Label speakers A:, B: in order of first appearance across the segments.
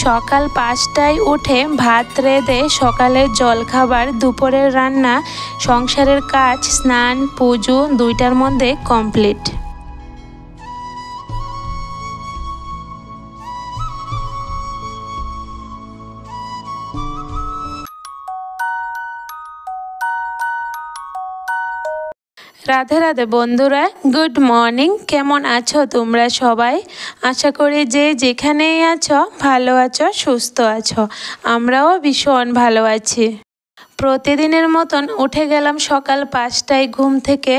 A: সকাল ৫টায় উঠে ভাত রেঁধে সকালের জলখাবার, দুপুরের রান্না, সংসারের কাজ, স্নান, পুজো ২টার মধ্যে কমপ্লিট। রাধে রাধে বন্ধুরা, গুড মর্নিং। কেমন আছো তোমরা সবাই? আশা করি যে যেখানেই আছো ভালো আছো, সুস্থ আছো। আমরাও ভীষণ ভালো আছি। প্রতিদিনের মতন উঠে গেলাম সকাল ৫টায় ঘুম থেকে।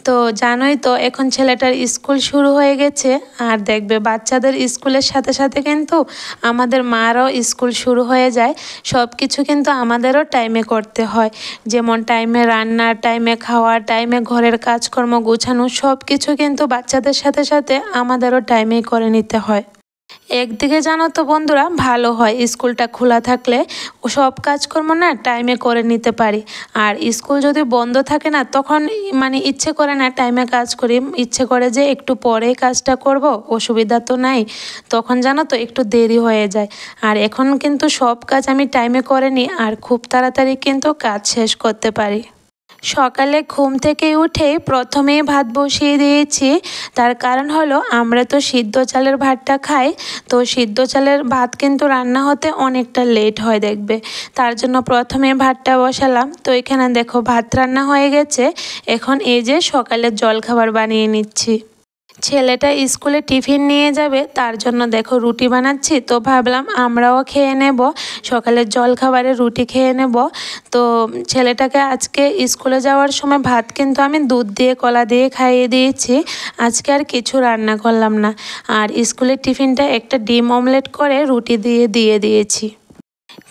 A: তো জানোই তো এখন ছেলেটার স্কুল শুরু হয়ে গেছে, আর দেখবে বাচ্চাদের স্কুলের সাথে সাথে কিন্তু আমাদের মারও স্কুল শুরু হয়ে যায়। সব কিছু কিন্তু আমাদেরও টাইমে করতে হয়, যেমন টাইমে রান্না, টাইমে খাওয়া, টাইমে ঘরের কাজকর্ম গোছানো, সব কিছু কিন্তু বাচ্চাদের সাথে সাথে আমাদেরও টাইমেই করে নিতে হয়। একদিকে জানো তো বন্ধুরা, ভালো হয় স্কুলটা খোলা থাকলে ও সব কাজকর্ম না টাইমে করে নিতে পারি। আর স্কুল যদি বন্ধ থাকে না, তখন ইচ্ছে করে না টাইমে কাজ করি, ইচ্ছে করে যে একটু পরে কাজটা করব, অসুবিধা তো নাই। তখন জানো তো একটু দেরি হয়ে যায়। আর এখন কিন্তু সব কাজ আমি টাইমে করে নিই, আর খুব তাড়াতাড়ি কিন্তু কাজ শেষ করতে পারি। সকালে ঘুম থেকে উঠেই প্রথমেই ভাত বসিয়ে দিয়েছি। তার কারণ হলো আমরা তো সিদ্ধ চালের ভাতটা খাই, তো সিদ্ধ চালের ভাত কিন্তু রান্না হতে অনেকটা লেট হয় দেখবে। তার জন্য প্রথমে ভাতটা বসালাম। তো এখানে দেখো ভাত রান্না হয়ে গেছে। এখন এই যে সকালের জলখাবার বানিয়ে নিচ্ছি। ছেলেটা স্কুলে টিফিন নিয়ে যাবে, তার জন্য দেখো রুটি বানাচ্ছি। তো ভাবলাম আমরাও খেয়ে নেব, সকালের জলখাবারে রুটি খেয়ে নেব। তো ছেলেটাকে আজকে স্কুলে যাওয়ার সময় ভাত কিন্তু আমি দুধ দিয়ে কলা দিয়ে খাইয়ে দিয়েছি। আজকে আর কিছু রান্না করলাম না। আর স্কুলের টিফিনটা একটা ডিম অমলেট করে রুটি দিয়ে দিয়েছি।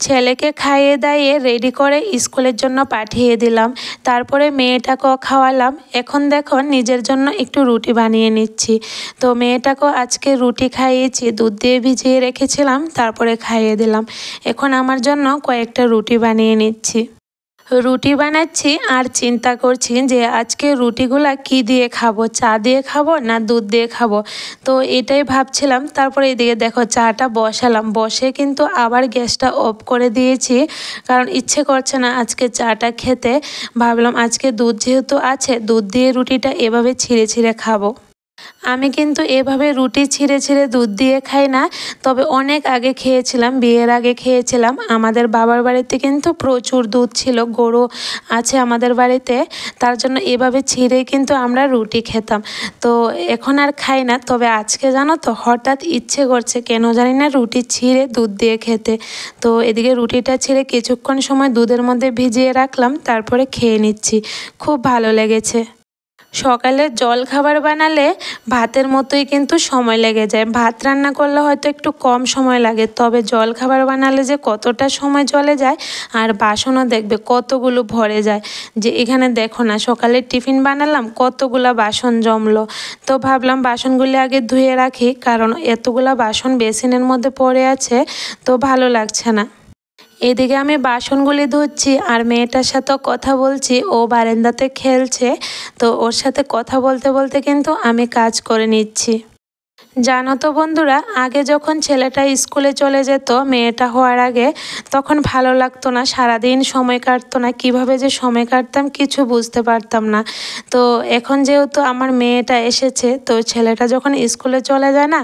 A: ছেলেকে খাইয়ে দাইয়ে রেডি করে স্কুলের জন্য পাঠিয়ে দিলাম। তারপরে মেয়েটাকেও খাওয়ালাম। এখন দেখো নিজের জন্য একটু রুটি বানিয়ে নিচ্ছি। তো মেয়েটাকেও আজকে রুটি খাইয়েছি, দুধ দিয়ে ভিজিয়ে রেখেছিলাম, তারপরে খাইয়ে দিলাম। এখন আমার জন্য কয়েকটা রুটি বানিয়ে নিচ্ছি। রুটি বানাচ্ছি আর চিন্তা করছি যে আজকে রুটিগুলা কি দিয়ে খাবো, চা দিয়ে খাবো না দুধ দিয়ে খাবো। তো এটাই ভাবছিলাম। তারপরে এদিকে দেখো চাটা বসালাম, বসে কিন্তু আবার গ্যাসটা অফ করে দিয়েছি, কারণ ইচ্ছে করছে না আজকে চাটা খেতে। ভাবলাম আজকে দুধ যেহেতু আছে, দুধ দিয়ে রুটিটা এভাবে ছিঁড়ে ছিঁড়ে খাবো। আমি কিন্তু এভাবে রুটি ছিঁড়ে ছিঁড়ে দুধ দিয়ে খাই না, তবে অনেক আগে খেয়েছিলাম, বিয়ের আগে খেয়েছিলাম। আমাদের বাবার বাড়িতে কিন্তু প্রচুর দুধ ছিল, গরু আছে আমাদের বাড়িতে, তার জন্য এভাবে ছিঁড়েই কিন্তু আমরা রুটি খেতাম। তো এখন আর খাই না, তবে আজকে জানো তো হঠাৎ ইচ্ছে করছে কেন জানি না রুটি ছিঁড়ে দুধ দিয়ে খেতে। তো এদিকে রুটিটা ছিঁড়ে কিছুক্ষণ সময় দুধের মধ্যে ভিজিয়ে রাখলাম, তারপরে খেয়ে নিচ্ছি। খুব ভালো লেগেছে। সকালে জল খাবার বানালে ভাতের মতোই কিন্তু সময় লেগে যায়। ভাত রান্না করলে হয়তো একটু কম সময় লাগে, তবে জল খাবার বানালে যে কতটা সময় চলে যায়, আর বাসনও দেখবে কতগুলো ভরে যায়। যে এখানে দেখো না, সকালে টিফিন বানালাম, কতগুলা বাসন জমলো। তো ভাবলাম বাসনগুলি আগে ধুয়ে রাখি, কারণ এতগুলা বাসন বেসিনের মধ্যে পড়ে আছে, তো ভালো লাগছে না। এদিকে আমি বাসনগুলি ধুচ্ছি আর মেয়েটার সাথেও কথা বলছি, ও বারান্দাতে খেলছে। তো ওর সাথে কথা বলতে বলতে কিন্তু আমি কাজ করে নিচ্ছি। জানো তো বন্ধুরা, আগে যখন ছেলেটা স্কুলে চলে যেত, মেয়েটা হওয়ার আগে, তখন ভালো লাগতো না, সারাদিন সময় কাটতো না, কিভাবে যে সময় কাটতাম কিছু বুঝতে পারতাম না। তো এখন যেহেতু আমার মেয়েটা এসেছে, তো ছেলেটা যখন স্কুলে চলে যায় না,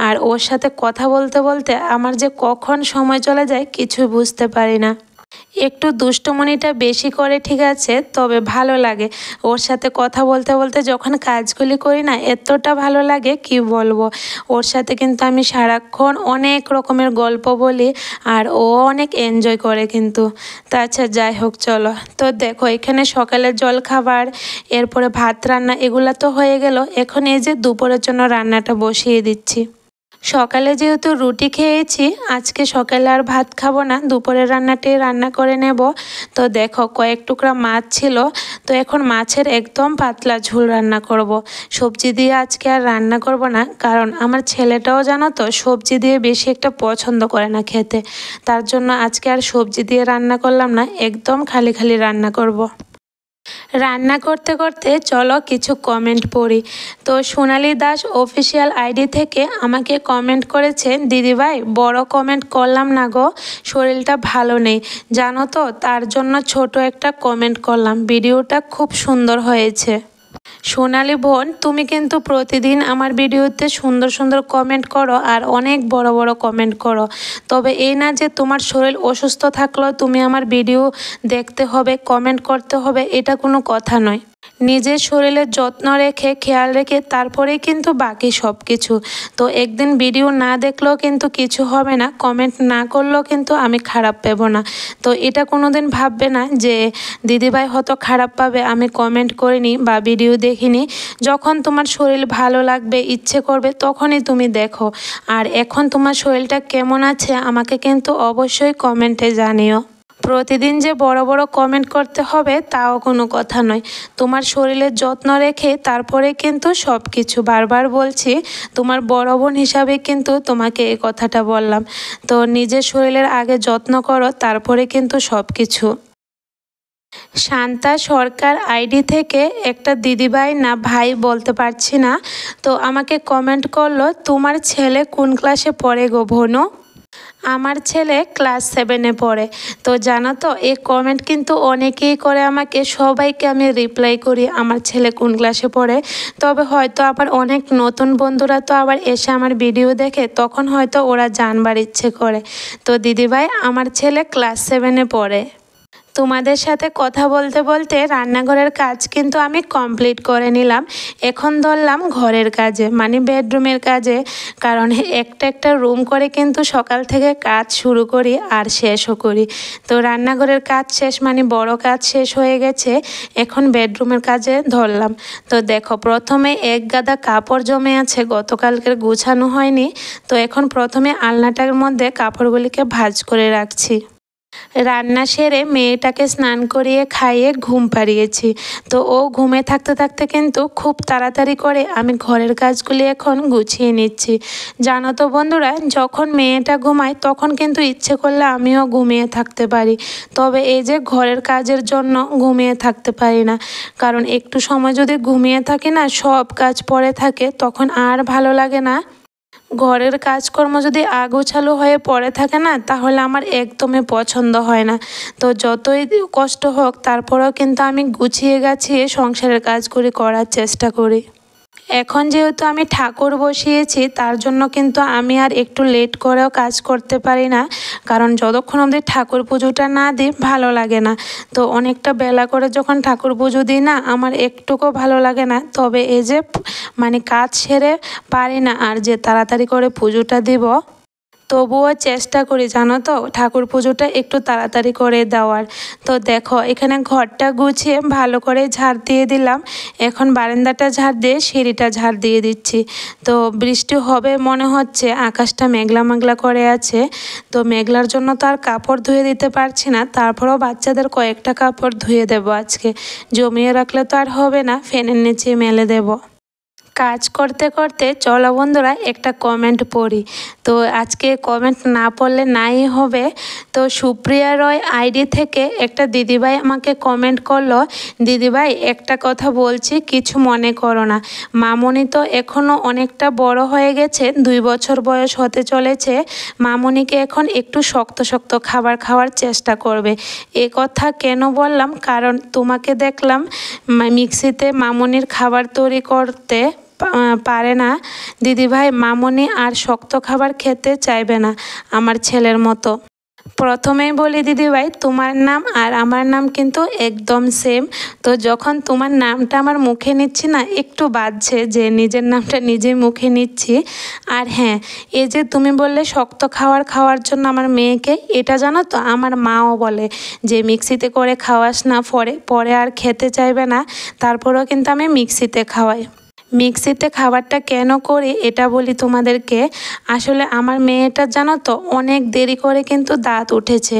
A: আর ওর সাথে কথা বলতে বলতে আমার যে কখন সময় চলে যায় কিছু বুঝতে পারি না। একটু দুষ্টুমনিটা বেশি করে ঠিক আছে, তবে ভালো লাগে। ওর সাথে কথা বলতে বলতে যখন কাজগুলি করি না, এতটা ভালো লাগে কি বলবো। ওর সাথে কিন্তু আমি সারাক্ষণ অনেক রকমের গল্প বলি, আর ও অনেক এনজয় করে কিন্তু। তা আচ্ছা, যাই হোক চলো। তো দেখো এখানে সকালের জল খাবার, এরপরে ভাত রান্না, এগুলো তো হয়ে গেল। এখন এই যে দুপুরের জন্য রান্নাটা বসিয়ে দিচ্ছি। সকালে যেহেতু রুটি খেয়েছি, আজকে সকালে আর ভাত খাবো না, দুপুরের রান্নাটাই রান্না করে নেব। তো দেখো কয়েক টুকরা মাছ ছিল, তো এখন মাছের একদম পাতলা ঝোল রান্না করব। সবজি দিয়ে আজকে আর রান্না করব না, কারণ আমার ছেলেটাও জানো তো সবজি দিয়ে বেশি একটা পছন্দ করে না খেতে। তার জন্য আজকে আর সবজি দিয়ে রান্না করলাম না, একদম খালি খালি রান্না করব। রান্না করতে করতে চলো কিছু কমেন্ট পড়ি। তো সোনালী দাস অফিসিয়াল আইডি থেকে আমাকে কমেন্ট করেছে, দিদিভাই বড় কমেন্ট করলাম না গো, শরীরটা ভালো নেই জানো তো, তার জন্য ছোট একটা কমেন্ট করলাম, ভিডিওটা খুব সুন্দর হয়েছে। সোনালী বোন, তুমি কিন্তু প্রতিদিন আমার ভিডিওতে সুন্দর সুন্দর কমেন্ট করো আর অনেক বড় বড় কমেন্ট করো, তবে এই না যে তোমার শরীর অসুস্থ থাকলেও তুমি আমার ভিডিও দেখতে হবে, কমেন্ট করতে হবে, এটা কোনো কথা নয়। নিজের শরীরের যত্ন রেখে খেয়াল রেখে তারপরেই কিন্তু বাকি সব কিছু। তো একদিন ভিডিও না দেখলেও কিন্তু কিছু হবে না, কমেন্ট না করলেও কিন্তু আমি খারাপ পাবো না। তো এটা কোনো দিন ভাববে না যে দিদিভাই হয়তো খারাপ পাবে আমি কমেন্ট করিনি বা ভিডিও দেখিনি। যখন তোমার শরীর ভালো লাগবে, ইচ্ছে করবে, তখনই তুমি দেখো। আর এখন তোমার শরীরটা কেমন আছে আমাকে কিন্তু অবশ্যই কমেন্টে জানিও। প্রতিদিন যে বড় বড় কমেন্ট করতে হবে তাও কোনো কথা নয়, তোমার শরীরের যত্ন রেখে তারপরে কিন্তু সব কিছু। বারবার বলছি, তোমার বড় বোন হিসাবে কিন্তু তোমাকে এই কথাটা বললাম। তো নিজের শরীরের আগে যত্ন করো, তারপরে কিন্তু সব কিছু। শান্তা সরকার আইডি থেকে একটা দিদিভাই না ভাই বলতে পারছি না, তো আমাকে কমেন্ট করলো, তোমার ছেলে কোন ক্লাসে পড়ে গো ভনু? আমার ছেলে ক্লাস 7-এ পড়ে। তো জানো তো, এই কমেন্ট কিন্তু অনেকেই করে আমাকে, সবাইকে আমি রিপ্লাই করি আমার ছেলে কোন ক্লাসে পড়ে। তবে হয়তো আবার অনেক নতুন বন্ধুরা তো আবার এসে আমার ভিডিও দেখে, তখন হয়তো ওরা জানবার ইচ্ছে করে। তো দিদিভাই, আমার ছেলে ক্লাস 7-এ পড়ে। তোমাদের সাথে কথা বলতে বলতে রান্নাঘরের কাজ কিন্তু আমি কমপ্লিট করে নিলাম। এখন ধরলাম ঘরের কাজে, মানে বেডরুমের কাজে, কারণ একটা একটা রুম করে কিন্তু সকাল থেকে কাজ শুরু করি আর শেষও করি। তো রান্নাঘরের কাজ শেষ, মানে বড় কাজ শেষ হয়ে গেছে, এখন বেডরুমের কাজে ধরলাম। তো দেখো, প্রথমে এক গাদা কাপড় জমে আছে, গতকালকের গুছানো হয়নি। তো এখন প্রথমে আলনাটার মধ্যে কাপড়গুলিকে ভাঁজ করে রাখছি। রান্না সেরে মেয়েটাকে স্নান করিয়ে খাইয়ে ঘুম পাড়িয়েছি। তো ও ঘুমে থাকতে থাকতে কিন্তু খুব তাড়াতাড়ি করে আমি ঘরের কাজগুলি এখন গুছিয়ে নিচ্ছি। জানো তো বন্ধুরা, যখন মেয়েটা ঘুমায় তখন কিন্তু ইচ্ছে করলে আমিও ঘুমিয়ে থাকতে পারি, তবে এই যে ঘরের কাজের জন্য ঘুমিয়ে থাকতে পারি না। কারণ একটু সময় যদি ঘুমিয়ে থাকি না, সব কাজ পড়ে থাকে, তখন আর ভালো লাগে না। ঘরের কাজকর্ম যদি আগোছালো হয়ে পড়ে থাকে না, তাহলে আমার একদমই পছন্দ হয় না। তো যতই কষ্ট হোক, তারপরেও কিন্তু আমি গুছিয়ে গাছিয়ে সংসারের কাজগুলি করার চেষ্টা করি। এখন যেহেতু আমি ঠাকুর বসিয়েছি, তার জন্য কিন্তু আমি আর একটু লেট করেও কাজ করতে পারি না, কারণ যতক্ষণ অবধি ঠাকুর পুজোটা না দিই ভালো লাগে না। তো অনেকটা বেলা করে যখন ঠাকুর পুজো দিই না, আমার একটুকুও ভালো লাগে না। তবে এই যে মানে কাজ সেরে পারি না আর যে তাড়াতাড়ি করে পুজোটা দিব, তবুও চেষ্টা করি জানো তো ঠাকুর পুজোটা একটু তাড়াতাড়ি করে দেওয়ার। তো দেখো, এখানে ঘরটা গুছিয়ে ভালো করে ঝাড় দিয়ে দিলাম। এখন বারান্দাটা ঝাড় দিয়ে সিঁড়িটা ঝাড় দিয়ে দিচ্ছি। তো বৃষ্টি হবে মনে হচ্ছে, আকাশটা মেঘলা মেঘলা করে আছে। তো মেঘলার জন্য তো আর কাপড় ধুয়ে দিতে পারছি না, তারপরেও বাচ্চাদের কয়েকটা কাপড় ধুয়ে দেবো আজকে, জমিয়ে রাখলে তো আর হবে না, ফ্যানের নিচে মেলে দেবো। কাজ করতে করতে চলো বন্ধুরা একটা কমেন্ট পড়ি। তো আজকে কমেন্ট না পড়লে নাই হবে। তো সুপ্রিয়া রয় আইডি থেকে একটা দিদিভাই আমাকে কমেন্ট করলো, দিদিভাই একটা কথা বলছি, কিছু মনে করো না। মামনি তো এখনও অনেকটা বড় হয়ে গেছে, 2 বছর বয়স হতে চলেছে। মামনিকে এখন একটু শক্ত শক্ত খাবার খাওয়ার চেষ্টা করবে। এ কথা কেন বললাম, কারণ তোমাকে দেখলাম মিক্সিতে মামনির খাবার তৈরি করতে পারে না। দিদিভাই, মামনি আর শক্ত খাবার খেতে চাইবে না আমার ছেলের মতো। প্রথমেই বলি দিদিভাই, তোমার নাম আর আমার নাম কিন্তু একদম সেম। তো যখন তোমার নামটা আমার মুখে নিচ্ছি না, একটু বাজছে যে নিজের নামটা নিজে মুখে নিচ্ছি। আর হ্যাঁ, এই যে তুমি বললে শক্ত খাওয়ার জন্য আমার মেয়েকে, এটা জানো তো আমার মাও বলে যে মিক্সিতে করে খাওয়াস না, পরে আর খেতে চাইবে না। তারপরেও কিন্তু আমি মিক্সিতে খাওয়াই। মিক্সিতে খাবারটা কেন করি এটা বলি তোমাদেরকে। আসলে আমার মেয়েটা জানো তো অনেক দেরি করে কিন্তু দাঁত উঠেছে,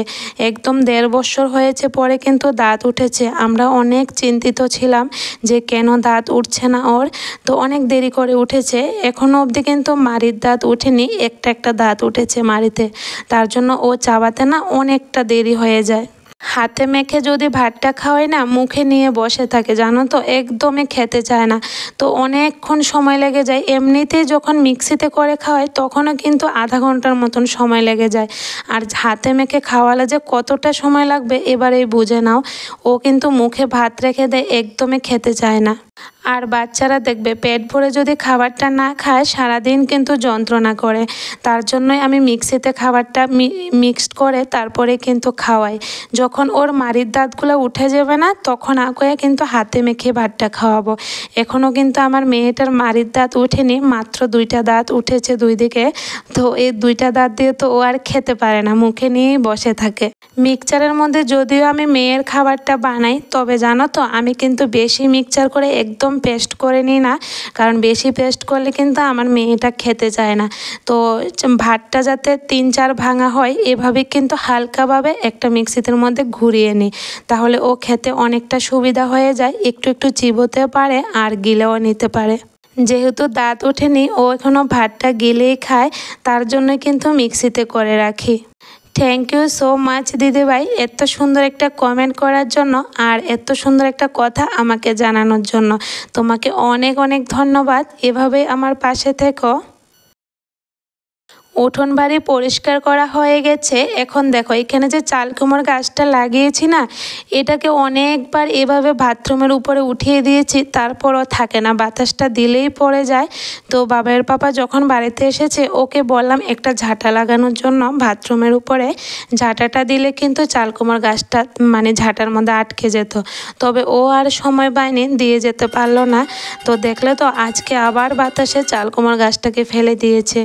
A: একদম 1.5 বছর হয়েছে পরে কিন্তু দাঁত উঠেছে। আমরা অনেক চিন্তিত ছিলাম যে কেন দাঁত উঠছে না ওর। তো অনেক দেরি করে উঠেছে, এখনও অবধি কিন্তু মাড়ির দাঁত উঠেনি, একটা দাঁত উঠেছে মাড়িতে। তার জন্য ও চাবাতে না অনেকটা দেরি হয়ে যায়। হাতে মেখে যদি ভাতটা খাওয়াই না, মুখে নিয়ে বসে থাকে, জানো তো, একদমই খেতে চায় না। তো অনেকক্ষণ সময় লেগে যায়। এমনিতেই যখন মিক্সিতে করে খাওয়াই তখনও কিন্তু আধা ঘন্টার মতন সময় লেগে যায়। আর হাতে মেখে খাওয়ালে যে কতটা সময় লাগবে এবারেই বুঝে নাও। ও কিন্তু মুখে ভাত রেখে দেয়, একদমই খেতে চায় না। আর বাচ্চারা দেখবে পেট ভরে যদি খাবারটা না খায় সারাদিন কিন্তু যন্ত্রণা করে। তার জন্যই আমি মিক্সিতে খাবারটা মিক্সড করে তারপরে কিন্তু খাওয়াই। যখন ওর মাড়ির দাঁতগুলো উঠে যাবে না তখন আগে কিন্তু হাতে মেখে ভাতটা খাওয়াবো। এখনও কিন্তু আমার মেয়েটার মাড়ির দাঁত উঠেনি, মাত্র 2টা দাঁত উঠেছে 2 দিকে। তো এই 2টা দাঁত দিয়ে তো ও আর খেতে পারে না, মুখে নিয়েই বসে থাকে। মিক্সচারের মধ্যে যদিও আমি মেয়ের খাবারটা বানাই, তবে জানো তো আমি কিন্তু বেশি মিক্সচার করে একদম পেস্ট করে নিই না, কারণ বেশি পেস্ট করলে কিন্তু আমার মেয়েটা খেতে চায় না। তো ভাতটা যাতে 3-4 ভাঙা হয় এভাবে কিন্তু হালকাভাবে একটা মিক্সিতের মধ্যে ঘুরিয়ে নিই, তাহলে ও খেতে অনেকটা সুবিধা হয়ে যায়, একটু একটু চিবোতে পারে আর গিলেও নিতে পারে। যেহেতু দাঁত ওঠেনি, ও এখনও ভাতটা গিলেই খায়, তার জন্য কিন্তু মিক্সিতে করে রাখি। থ্যাংক ইউ সো মাচ দিদিভাই, এত সুন্দর একটা কমেন্ট করার জন্য আর এত সুন্দর একটা কথা আমাকে জানানোর জন্য। তোমাকে অনেক অনেক ধন্যবাদ, এভাবেই আমার পাশে থেকো। উঠোন বাড়ি পরিষ্কার করা হয়ে গেছে। এখন দেখো এখানে যে চাল কুমড়োর গাছটা লাগিয়েছি না, এটাকে অনেকবার এভাবে বাথরুমের উপরে উঠিয়ে দিয়েছি, তারপরও থাকে না, বাতাসটা দিলেই পড়ে যায়। তো বাবার পাপা যখন বাড়িতে এসেছে ওকে বললাম একটা ঝাঁটা লাগানোর জন্য বাথরুমের উপরে। ঝাঁটাটা দিলে কিন্তু চাল কুমড়োর গাছটা মানে ঝাঁটার মধ্যে আটকে যেত, তবে ও আর সময় পায়নি, দিয়ে যেতে পারলো না। তো দেখলে তো আজকে আবার বাতাসে চাল কুমড়োর গাছটাকে ফেলে দিয়েছে।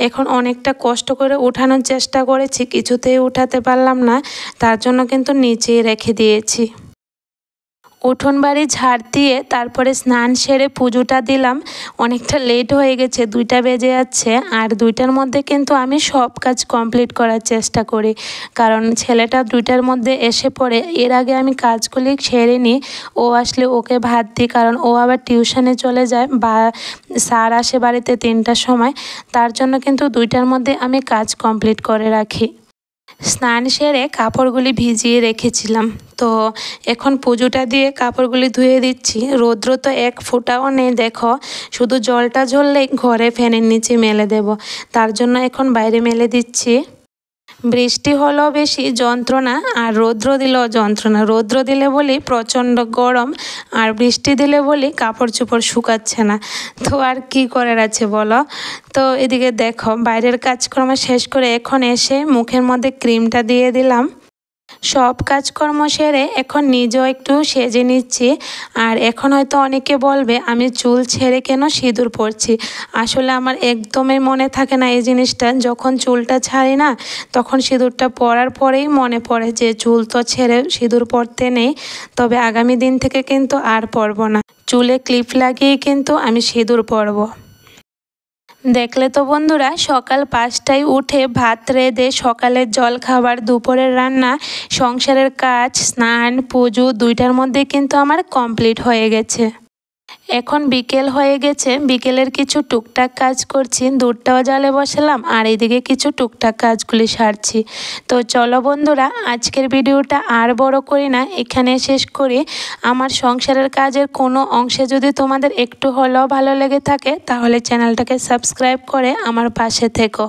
A: এখন অনেকটা কষ্ট করে উঠানোর চেষ্টা করেছি, কিছুতেই উঠাতে পারলাম না, তার জন্য কিন্তু নিচেই রেখে দিয়েছি। উঠোন বাড়ি ঝাড় দিয়ে তারপরে স্নান সেরে পুজোটা দিলাম। অনেকটা লেট হয়ে গেছে, 2টা বেজে যাচ্ছে। আর 2টার মধ্যে কিন্তু আমি সব কাজ কমপ্লিট করার চেষ্টা করি, কারণ ছেলেটা 2টার মধ্যে এসে পড়ে। এর আগে আমি কাজগুলি সেরে নিই, ও আসলে ওকে ভাত দিই, কারণ ও আবার টিউশনে চলে যায় বা স্যার আসে বাড়িতে 3টার সময়। তার জন্য কিন্তু 2টার মধ্যে আমি কাজ কমপ্লিট করে রাখি। স্নান সেরে কাপড়গুলি ভিজিয়ে রেখেছিলাম, তো এখন পুজোটা দিয়ে কাপড়গুলি ধুয়ে দিচ্ছি। রৌদ্র তো এক ফোঁটাও নেই, দেখো শুধু জলটা ঝরলেই ঘরে ফ্যানের নিচে মেলে দেব, তার জন্য এখন বাইরে মেলে দিচ্ছি। বৃষ্টি হলো বেশি যন্ত্রণা আর রৌদ্র দিলেও যন্ত্রণা। রৌদ্র দিলে বলি প্রচণ্ড গরম, আর বৃষ্টি দিলে বলি কাপড় চোপড় শুকাচ্ছে না। তো আর কি করার আছে বলো। তো এদিকে দেখো বাইরের কাজকর্ম শেষ করে এখন এসে মুখের মধ্যে ক্রিমটা দিয়ে দিলাম। সব কাজকর্ম সেরে এখন নিজেও একটু সেজে নিচ্ছি। আর এখন হয়তো অনেকে বলবে আমি চুল ছেড়ে কেন সিঁদুর পরছি। আসলে আমার একদমই মনে থাকে না এই জিনিসটা, যখন চুলটা ছাড়ি না তখন সিঁদুরটা পরার পরেই মনে পড়ে যে চুল তো ছেড়ে সিঁদুর পরতে নেই। তবে আগামী দিন থেকে কিন্তু আর পরবো না, চুলে ক্লিপ লাগিয়েই কিন্তু আমি সিঁদুর পরবো। দেখলে তো বন্ধুরা, সকাল 5টায় উঠে ভাত রেঁধে সকালের জল খাবার, দুপুরের রান্না, সংসারের কাজ, স্নান, পুজো 2টার মধ্যে কিন্তু আমার কমপ্লিট হয়ে গেছে। এখন বিকেল হয়ে গেছে, বিকেলের কিছু টুকটাক কাজ করছি, দুধটাও জালে বসালাম আর এদিকে কিছু টুকটাক কাজগুলি সারছি। তো চলো বন্ধুরা, আজকের ভিডিওটা আর বড় করি না, এখানে শেষ করি। আমার সংসারের কাজের কোনো অংশে যদি তোমাদের একটু হলেও ভালো লেগে থাকে তাহলে চ্যানেলটাকে সাবস্ক্রাইব করে আমার পাশে থেকো।